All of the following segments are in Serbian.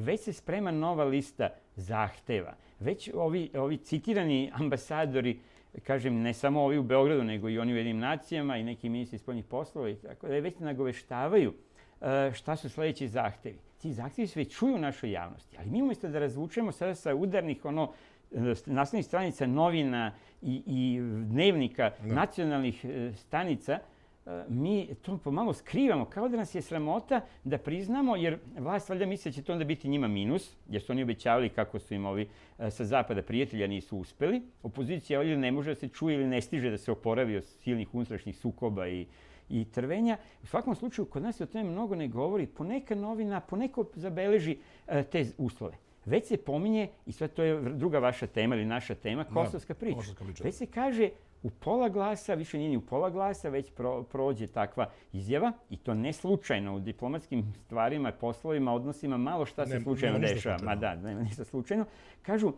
već se sprema nova lista zahteva. Već ovi citirani ambasadori, kažem, ne samo ovi u Beogradu, nego i oni u Ujedinjenim nacijama i neki ministri spoljnih poslova i tako da već nagoveštavaju šta su sledeći zahtevi. Ti zahtevi se već čuju u našoj javnosti, ali mi umjesto da razvučemo sada sa udarnih naslovnih stranica novina i dnevnika nacionalnih stanica, mi to pomalo skrivamo, kao da nas je sramota da priznamo, jer vlast valjda misli da će to onda biti njima minus, jer su oni obećavali kako su im ovi sa zapada prijatelja nisu uspeli. Opozicija ovdje ne može da se čuje ili ne stiže da se oporavi od silnih unutrašnjih sukoba i trvenja. U svakom slučaju, kod nas se o tome mnogo ne govori. Poneka novina, poneko zabeleži te uslove. Već se pominje, i sve to je druga vaša tema ili naša tema, kosovska priča. Već se kaže u pola glasa, više nije ni u pola glasa, već prođe takva izjava, i to ne slučajno u diplomatskim stvarima, poslovima, odnosima, malo šta se slučajno dešava. Ma da, nema ništa slučajno. Kažu,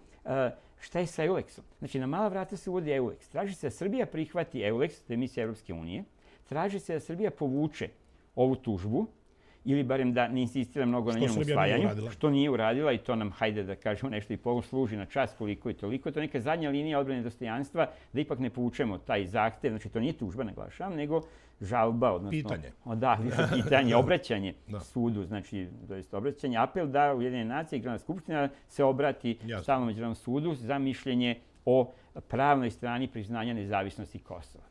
šta je sa EULEX-om? Znači, na mala vrata se uvodi EULEX. Traži se da Srbija prihvati EULEX, to je misija Evropske unije. Traži se da Srbija povuče ovu tužbu, ili barem da ne insistira mnogo na njenom usvajanju, što nije uradila, i to nam, hajde da kažemo nešto, i služi na čast koliko i toliko. To je neka zadnja linija odbrane dostojanstva, da ipak ne povučemo taj zahtev. Znači, to nije tužba, naglašavam, nego žalba, odnosno... Pitanje. Da, pitanje, obraćanje sudu, znači, to je obraćanje, apel da Ujedinjene nacije i Generalna skupština se obrati stalnom međunarodnom sudu za mišljenje o pravnoj strani priznanja nezavisnosti Kosova.